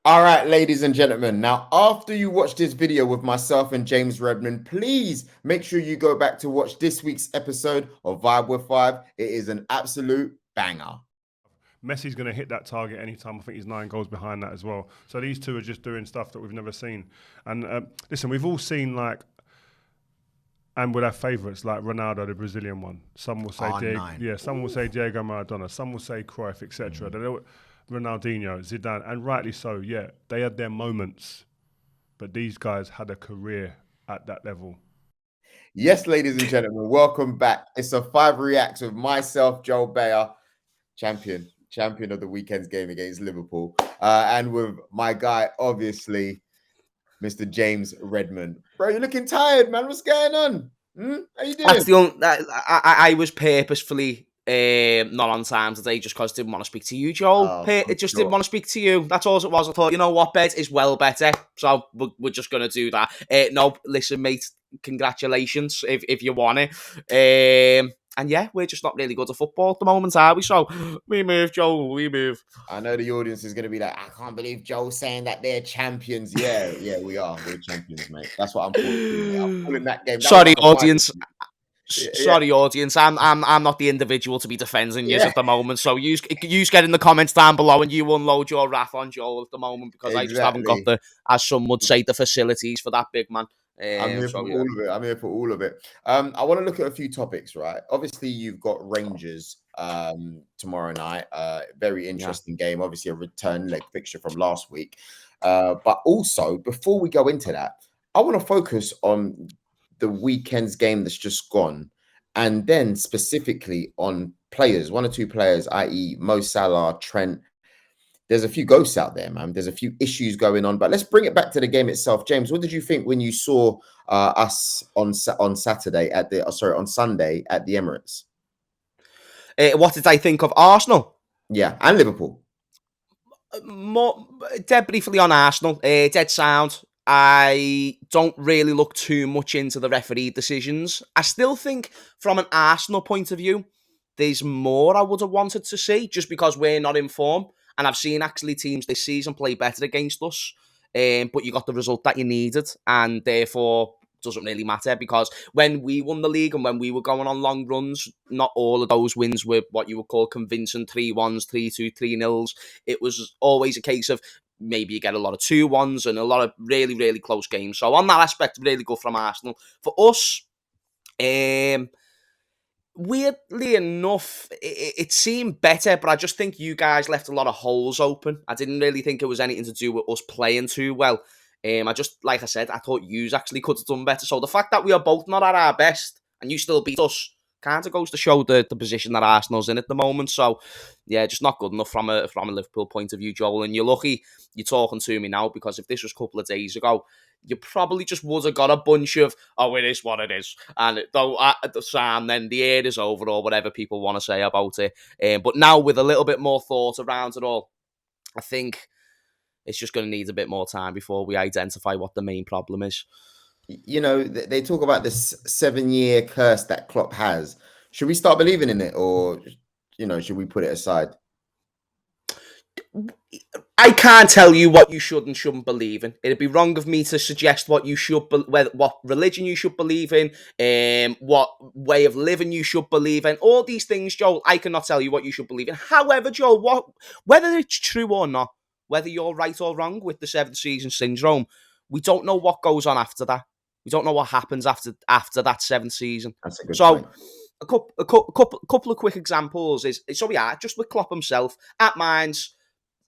All right, ladies and gentlemen. Now, after you watch this video with myself and James Redmond, please make sure you go back to watch this week's episode of Vibe with Five. It is an absolute banger. Messi's going to hit that target anytime. I think he's 9 goals behind that as well. So these two are just doing stuff that we've never seen. And listen, we've all seen and with our favourites like Ronaldo, the Brazilian one. Some will say some will say Diego Maradona. Some will say Cruyff, etc. Ronaldinho, Zidane, and rightly so. Yeah, they had their moments, but these guys had a career at that level. Yes, ladies and gentlemen, welcome back. It's a Five Reacts with myself, Joel Beya, champion of the weekend's game against Liverpool, and with my guy, obviously, Mr. James Redmond. Bro, you're looking tired, man. What's going on? How you doing? That's the only. I was purposefully not on time today just because I didn't want to speak to you, Joel. Didn't want to speak to you. That's all it was. I thought, you know what, bed is well better, so we're just going to do that. No, listen, mate, congratulations if you want it. And yeah, we're just not really good at football at the moment, are we? So we move, Joel, we move. I know the audience is going to be like, I can't believe Joel's saying that they're champions. Yeah, we are. We're champions, mate. That's what I'm calling. I'm calling that game. Sorry, audience. Sorry, audience. I'm not the individual to be defending you at the moment. So you get in the comments down below and you unload your wrath on Joel at the moment because I just haven't got the, as some would say, the facilities for that big man. I'm here for all of it. I'm here for all of it. I want to look at a few topics, right? Obviously, you've got Rangers tomorrow night. Very interesting game. Obviously, a return leg fixture from last week. But also, before we go into that, I want to focus on the weekend's game that's just gone, and then specifically on players, one or two players, i.e. Mo Salah, Trent. There's a few ghosts out there, man. There's a few issues going on, but let's bring it back to the game itself. James, what did you think when you saw us on Sunday at the Emirates? What did I think of Arsenal? Yeah, and Liverpool. More dead briefly on Arsenal. Dead sound. I don't really look too much into the referee decisions. I still think from an Arsenal point of view, there's more I would have wanted to see just because we're not in form. And I've seen actually teams this season play better against us. But you got the result that you needed. And therefore, doesn't really matter because when we won the league and when we were going on long runs, not all of those wins were what you would call convincing 3-1s, 3-2, 3-0s. It was always a case of maybe you get a lot of 2-1s and a lot of really, really close games. So on that aspect, really good from Arsenal. For us, weirdly enough, it seemed better, but I just think you guys left a lot of holes open. I didn't really think it was anything to do with us playing too well. I just, like I said, I thought you actually could have done better. So the fact that we are both not at our best and you still beat us kind of goes to show the position that Arsenal's in at the moment. So, yeah, just not good enough from a Liverpool point of view, Joel. And you're lucky you're talking to me now because if this was a couple of days ago, you probably just would have got a bunch of, oh, it is what it is. And then the air is over or whatever people want to say about it. But now with a little bit more thought around it all, I think it's just going to need a bit more time before we identify what the main problem is. You know, they talk about this 7-year curse that Klopp has. Should we start believing in it or, should we put it aside? I can't tell you what you should and shouldn't believe in. It'd be wrong of me to suggest what you should, what religion you should believe in, what way of living you should believe in. All these things, Joel, I cannot tell you what you should believe in. However, Joel, whether it's true or not, whether you're right or wrong with the 7th season syndrome, we don't know what goes on after that. We don't know what happens after that 7th season. That's a good point. A couple of quick examples is just with Klopp himself at Mainz.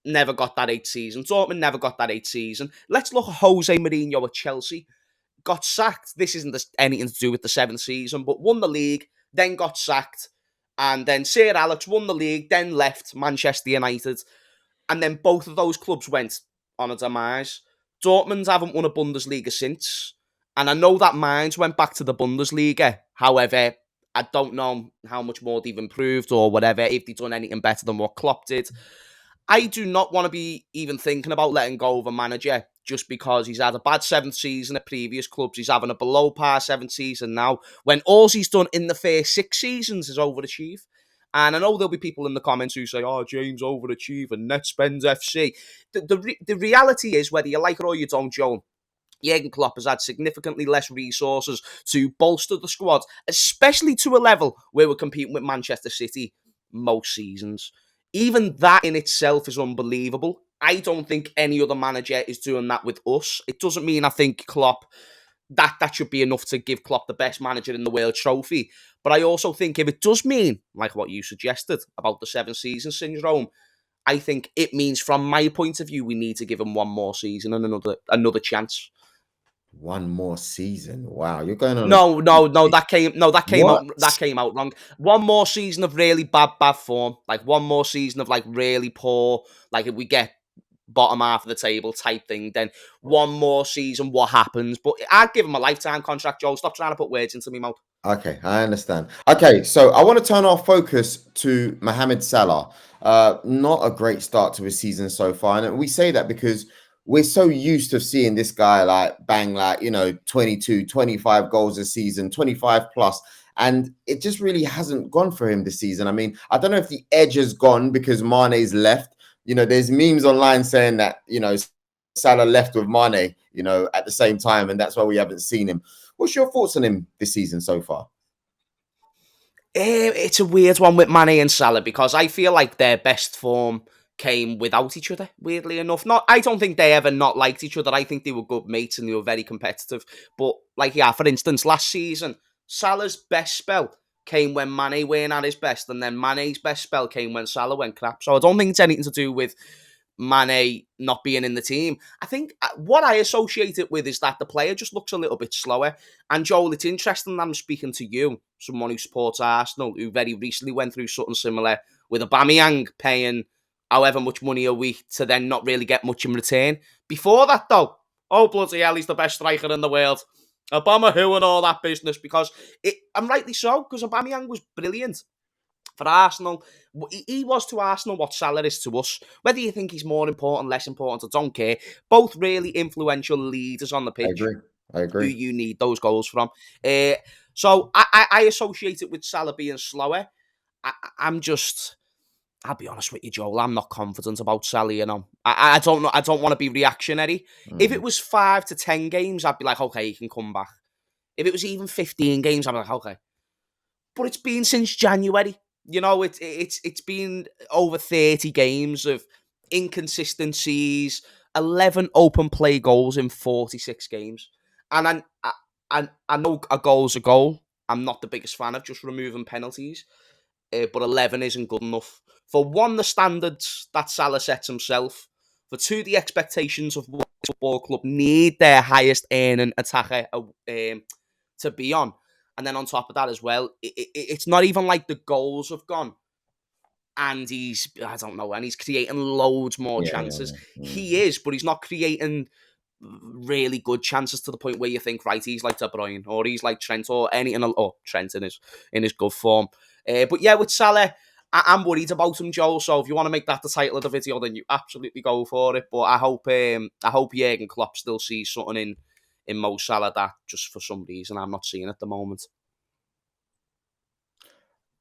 Never got that 8th season. Dortmund never got that 8th season. Let's look at Jose Mourinho at Chelsea. Got sacked. This isn't anything to do with the 7th season, but won the league, then got sacked. And then Sir Alex won the league, then left Manchester United. And then both of those clubs went on a demise. Dortmund haven't won a Bundesliga since. And I know that Mainz went back to the Bundesliga. However, I don't know how much more they've improved or whatever, if they've done anything better than what Klopp did. I do not want to be even thinking about letting go of a manager just because he's had a bad 7th season at previous clubs. He's having a below par 7th season now when all he's done in the first 6 seasons is overachieve. And I know there'll be people in the comments who say, oh, James overachieving, net spends FC. The reality is, whether you like it or you don't, Joe, Jürgen Klopp has had significantly less resources to bolster the squad, especially to a level where we're competing with Manchester City most seasons. Even that in itself is unbelievable. I don't think any other manager is doing that with us. It doesn't mean I think Klopp, that should be enough to give Klopp the best manager in the world trophy. But I also think if it does mean, like what you suggested about the 7-season syndrome, I think it means, from my point of view, we need to give him one more season and another chance. One more season. Wow, you're going on. No, that came out wrong. One more season of really bad form, like one more season of like really poor, like if we get bottom half of the table type thing, then one more season, what happens? But I'd give him a lifetime contract, Joe. Stop trying to put words into me mouth. Okay, I understand. Okay, so I want to turn our focus to Mohamed Salah. Not a great start to his season so far, and we say that because we're so used to seeing this guy like bang, like, 22, 25 goals a season, 25 plus. And it just really hasn't gone for him this season. I mean, I don't know if the edge has gone because Mane's left. There's memes online saying that, Salah left with Mane, at the same time. And that's why we haven't seen him. What's your thoughts on him this season so far? It's a weird one with Mane and Salah because I feel like their best form came without each other, weirdly enough. I don't think they ever not liked each other. I think they were good mates and they were very competitive. But, for instance, last season, Salah's best spell came when Mane weren't at his best, and then Mane's best spell came when Salah went crap. So I don't think it's anything to do with Mane not being in the team. I think what I associate it with is that the player just looks a little bit slower. And Joel, it's interesting that I'm speaking to you, someone who supports Arsenal, who very recently went through something similar with Aubameyang paying however much money a week to then not really get much in return. Before that, though, oh, bloody hell, he's the best striker in the world. Obama who and all that business, because I'm rightly so, because Aubameyang was brilliant for Arsenal. He was to Arsenal what Salah is to us. Whether you think he's more important, less important, I don't care. Both really influential leaders on the pitch. I agree. Who you need those goals from. So I associate it with Salah being slower. I'll be honest with you, Joel, I'm not confident about Salah, I don't know. I don't want to be reactionary. If it was 5 to 10 games, I'd be like, okay, he can come back. If it was even 15 games, I'd be like, okay. But it's been since January. It's been over 30 games of inconsistencies, 11 open play goals in 46 games. And I know a goal's a goal. I'm not the biggest fan of just removing penalties. But 11 isn't good enough. For one, the standards that Salah sets himself. For two, the expectations of what the football club need their highest earning attacker to be on. And then on top of that as well, it's not even like the goals have gone. And he's creating loads more chances. Yeah. He is, but he's not creating really good chances to the point where you think, right, he's like De Bruyne, or he's like Trent, or anything. Oh, Trent in his good form. But yeah, with Salah, I'm worried about him, Joel. So if you want to make that the title of the video, then you absolutely go for it. But I hope Jürgen Klopp still sees something in Mo Salah that just for some reason I'm not seeing at the moment.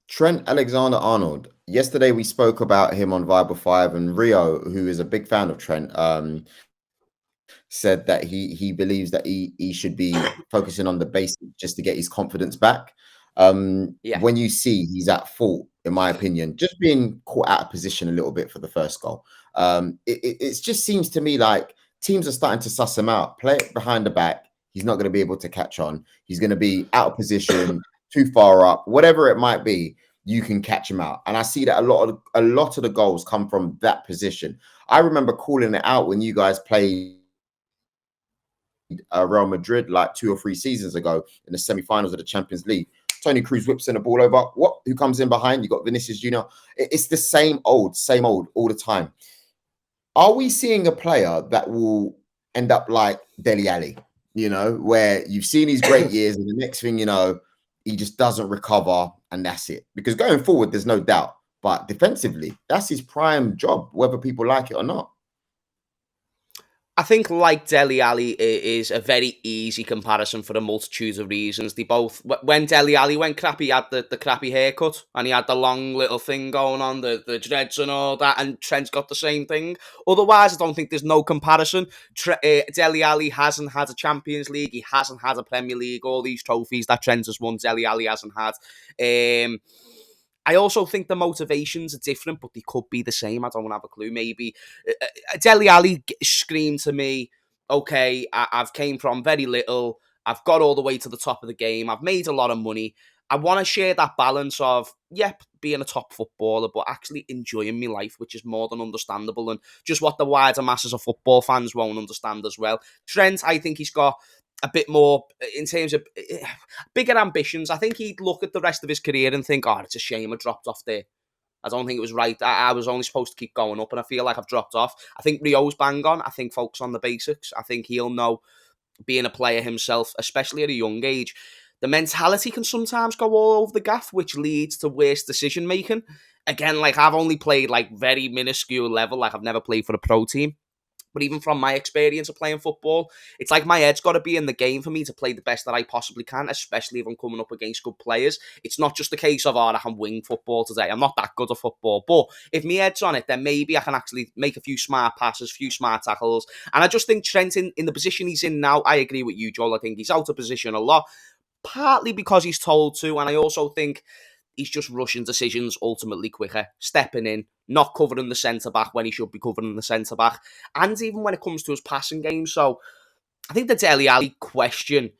Trent Alexander-Arnold. Yesterday we spoke about him on FIVR 5, and Rio, who is a big fan of Trent, said that he believes that he should be focusing on the basics just to get his confidence back. When you see he's at fault, in my opinion, just being caught out of position a little bit for the first goal, it just seems to me like teams are starting to suss him out. Play it behind the back. He's not going to be able to catch on. He's going to be out of position, too far up, whatever it might be. You can catch him out, and I see that a lot of the goals come from that position. I remember calling it out when you guys played Real Madrid like 2 or 3 seasons ago in the semi-finals of the Champions League. Tony Cruz whips in the ball over. Who comes in behind? You got Vinicius Jr. It's the same old all the time. Are we seeing a player that will end up like Dele Alli, where you've seen his great years and the next thing you know, he just doesn't recover and that's it? Because going forward, there's no doubt. But defensively, that's his prime job, whether people like it or not. I think, like Dele Alli, is a very easy comparison for a multitude of reasons. They both, when Dele Alli went crap, he had the crappy haircut and he had the long little thing going on, the dreads and all that, and Trent's got the same thing. Otherwise, I don't think there's no comparison. Dele Alli hasn't had a Champions League, he hasn't had a Premier League, all these trophies that Trent has won, Dele Alli hasn't had. I also think the motivations are different, but they could be the same. I don't have a clue. Maybe Dele Alli screamed to me, okay, I've came from very little. I've got all the way to the top of the game. I've made a lot of money. I want to share that balance of, yep, being a top footballer, but actually enjoying my life, which is more than understandable, and just what the wider masses of football fans won't understand as well. Trent, I think he's got a bit more in terms of bigger ambitions. I think he'd look at the rest of his career and think, oh, it's a shame I dropped off there. I don't think it was right. I was only supposed to keep going up, and I feel like I've dropped off. I think Rio's bang on. I think focus on the basics. I think he'll know, being a player himself, especially at a young age, the mentality can sometimes go all over the gaff, which leads to worse decision making. Again, like, I've only played like very minuscule level. Like, I've never played for a pro team. But even from my experience of playing football, it's like my head's got to be in the game for me to play the best that I possibly can, especially if I'm coming up against good players. It's not just a case of, oh, I can wing football today. I'm not that good at football. But if my head's on it, then maybe I can actually make a few smart passes, a few smart tackles. And I just think Trent, in the position he's in now, I agree with you, Joel. I think he's out of position a lot, partly because he's told to. And I also think he's just rushing decisions ultimately quicker, stepping in, not covering the centre-back when he should be covering the centre-back, and even when it comes to his passing game. So I think the Dele Alli question,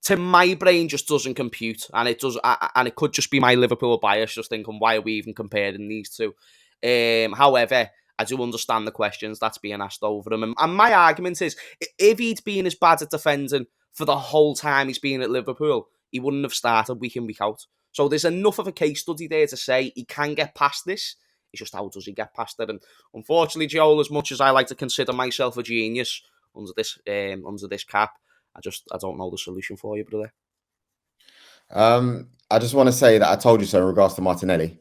to my brain, just doesn't compute, and it does, and it could just be my Liverpool bias, just thinking, why are we even comparing these two? However, I do understand the questions that's being asked over him, and my argument is, if he'd been as bad at defending for the whole time he's been at Liverpool, he wouldn't have started week in, week out. So there's enough of a case study there to say he can get past this. It's just, how does he get past it? And unfortunately, Joel, as much as I like to consider myself a genius under this cap, I don't know the solution for you, brother. I just want to say that I told you so in regards to Martinelli,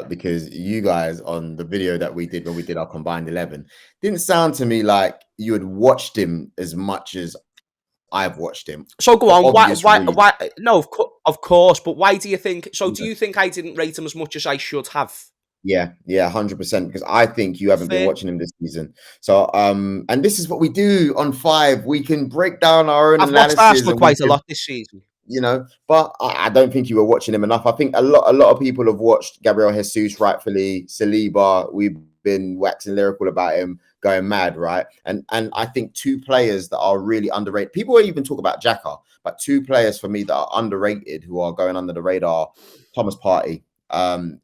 because you guys on the video that we did when we did our combined 11 didn't sound to me like you had watched him as much as I've watched him. So go on. Why? No, of course. But why do you think? So do you think I didn't rate him as much as I should have? Yeah, 100%. Because I think you haven't been watching him this season. So, and this is what we do on Five. We can break down our own analysis. I've watched Arsenal quite a lot this season. You know, but I don't think you were watching him enough. I think a lot of people have watched Gabriel Jesus, rightfully. Saliba, we've been waxing lyrical about him, going mad, right? And I think two players that are really underrated. People even talk about Xhaka, but two players for me that are underrated who are going under the radar. Thomas Partey,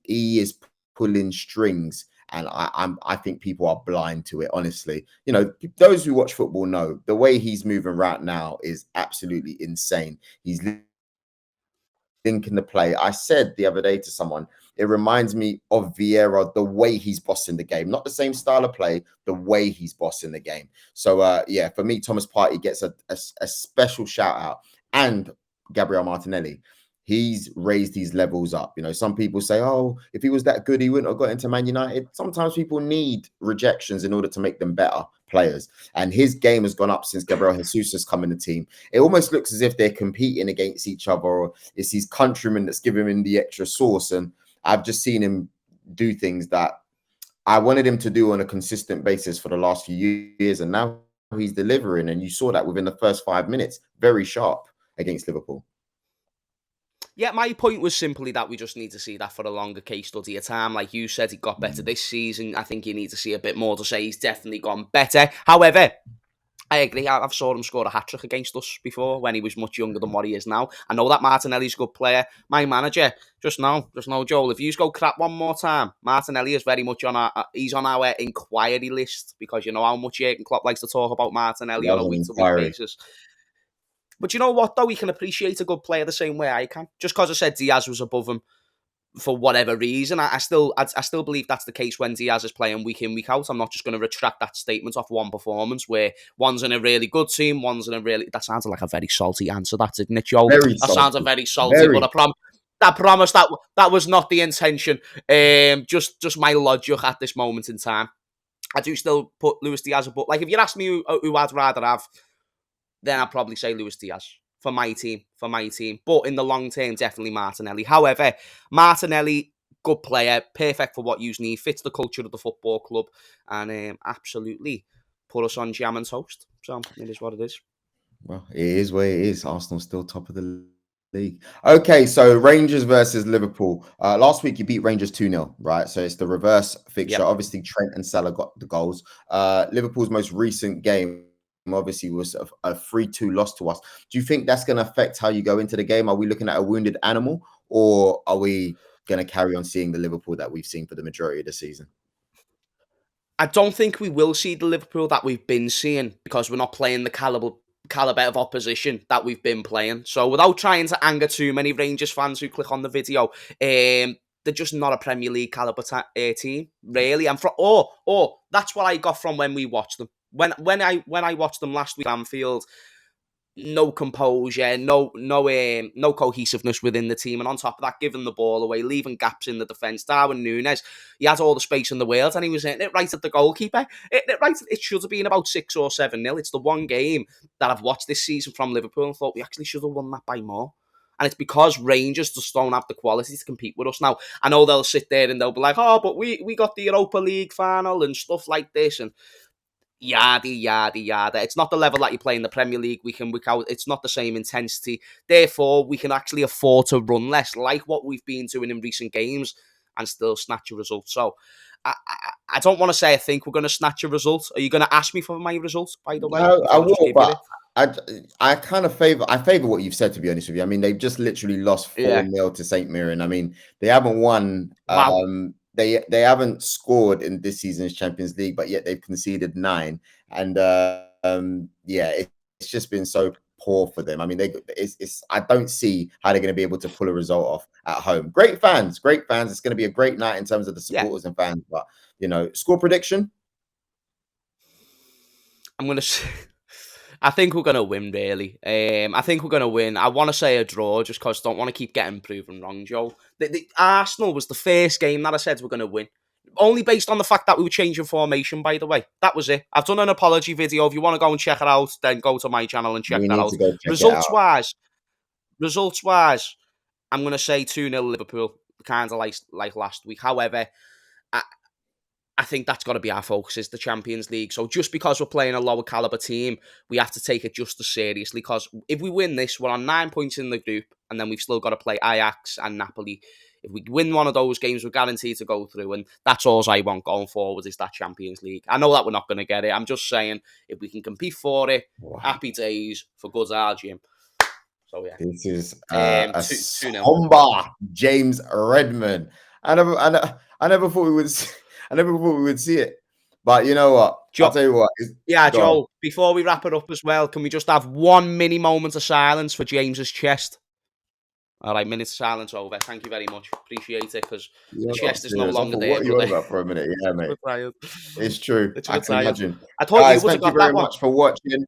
he is pulling strings, and I think people are blind to it. Honestly, you know, those who watch football know the way he's moving right now is absolutely insane. He's linking the play. I said the other day to someone, it reminds me of Vieira, the way he's bossing the game, not the same style of play, the way he's bossing the game. So yeah, for me, Thomas Partey gets a special shout out, and Gabriel Martinelli. He's raised his levels up. You know, some people say, oh, if he was that good, he wouldn't have got into Man United. Sometimes people need rejections in order to make them better players. And his game has gone up since Gabriel Jesus has come in the team. It almost looks as if they're competing against each other, or it's his countrymen that's giving him the extra sauce. And I've just seen him do things that I wanted him to do on a consistent basis for the last few years. And now he's delivering. And you saw that within the first 5 minutes, very sharp against Liverpool. Yeah, my point was simply that we just need to see that for a longer case study of time. Like you said, he got better this season. I think you need to see a bit more to say he's definitely gone better. However, I agree. I've saw him score a hat-trick against us before when he was much younger than what he is now. I know that Martinelli's a good player. My manager, just know, Joel, if you go crap one more time, Martinelli is very much on our inquiry list, because you know how much Jürgen Klopp likes to talk about Martinelli on a week-to-week basis. But you know what, though? He can appreciate a good player the same way I can. Just because I said Diaz was above him for whatever reason, I still believe that's the case when Diaz is playing week in, week out. I'm not just going to retract that statement off one performance where one's in a really good team, one's in a really... That sounds like a very salty answer, that, didn't it, Joel? That sounds a very salty, but I promise that was not the intention. Just my logic at this moment in time. I do still put Luis Diaz above. Like, if you ask me who I'd rather have, then I'd probably say Luis Diaz for my team. But in the long term, definitely Martinelli. However, Martinelli, good player, perfect for what you need, fits the culture of the football club, and absolutely put us on jam and toast. So it is what it is. Well, it is what it is. Arsenal still top of the league. Okay, so Rangers versus Liverpool. Last week you beat Rangers 2-0, right? So it's the reverse fixture. Yep. Obviously, Trent and Salah got the goals. Liverpool's most recent game obviously was a 3-2 loss to us. Do you think that's going to affect how you go into the game? Are we looking at a wounded animal, or are we going to carry on seeing the Liverpool that we've seen for the majority of the season? I don't think we will see the Liverpool that we've been seeing, because we're not playing the caliber of opposition that we've been playing. So without trying to anger too many Rangers fans who click on the video, they're just not a Premier League caliber team, really. And that's what I got from when we watched them. When I watched them last week at Anfield, no composure, no cohesiveness within the team, and on top of that, giving the ball away, leaving gaps in the defence. Darwin Núñez, he had all the space in the world, and he was hitting it right at the goalkeeper. It should have been about 6 or 7-0. It's the one game that I've watched this season from Liverpool and thought we actually should have won that by more. And it's because Rangers just don't have the quality to compete with us now. I know they'll sit there and they'll be like, oh, but we got the Europa League final and stuff like this, and yada. It's not the level that you play in the Premier League week in, week out. It's not the same intensity. Therefore, we can actually afford to run less, like what we've been doing in recent games, and still snatch a result. So I don't want to say I think we're going to snatch a result. Are you going to ask me for my results, by the way? No, I will, but I kind of favor what you've said, to be honest with you. I mean, they've just literally lost 4-0 to St. Mirren. I mean, they haven't won. Wow. They haven't scored in this season's Champions League, but yet they've conceded 9. And it's just been so poor for them. I mean, I don't see how they're going to be able to pull a result off at home. Great fans. It's going to be a great night in terms of the supporters and fans. But score prediction. I think we're going to win, really. I think we're going to win. I want to say a draw just because I don't want to keep getting proven wrong, Joe. The Arsenal was the first game that I said we're going to win. Only based on the fact that we were changing formation, by the way. That was it. I've done an apology video. If you want to go and check it out, then go to my channel and check that out. Results-wise, I'm going to say 2-0 Liverpool, kind of like last week. However, I think that's got to be our focus, is the Champions League. So just because we're playing a lower caliber team, we have to take it just as seriously, because if we win this, we're on 9 points in the group, and then we've still got to play Ajax and Napoli. If we win one of those games, we're guaranteed to go through, and that's all I want going forward, is that Champions League. I know that we're not going to get it. I'm just saying, if we can compete for it, happy days for good our Jim. So yeah, this is a somber James Redmond. I never thought we would see it. But you know what? I'll tell you what. Joel, before we wrap it up as well, can we just have one mini moment of silence for James's chest? All right, minute of silence over. Thank you very much. Appreciate it, because the chest is no longer there. What are you on about for a minute? Yeah, mate. It's true. I can imagine. I told you, thank you very much for watching.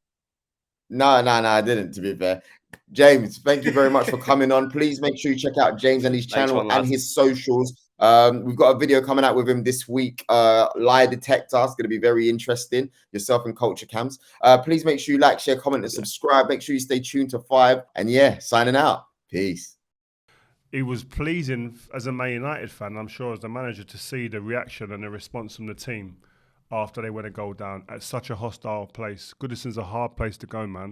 No, I didn't, to be fair. James, thank you very much for coming on. Please make sure you check out James and his channel and his socials. We've got a video coming out with him this week. Lie detector. It's going to be very interesting. Yourself and Culture Cams. Please make sure you like, share, comment, and subscribe. Make sure you stay tuned to 5. And signing out. Peace. It was pleasing as a Man United fan, I'm sure, as the manager, to see the reaction and the response from the team after they went a goal down at such a hostile place. Goodison's a hard place to go, man.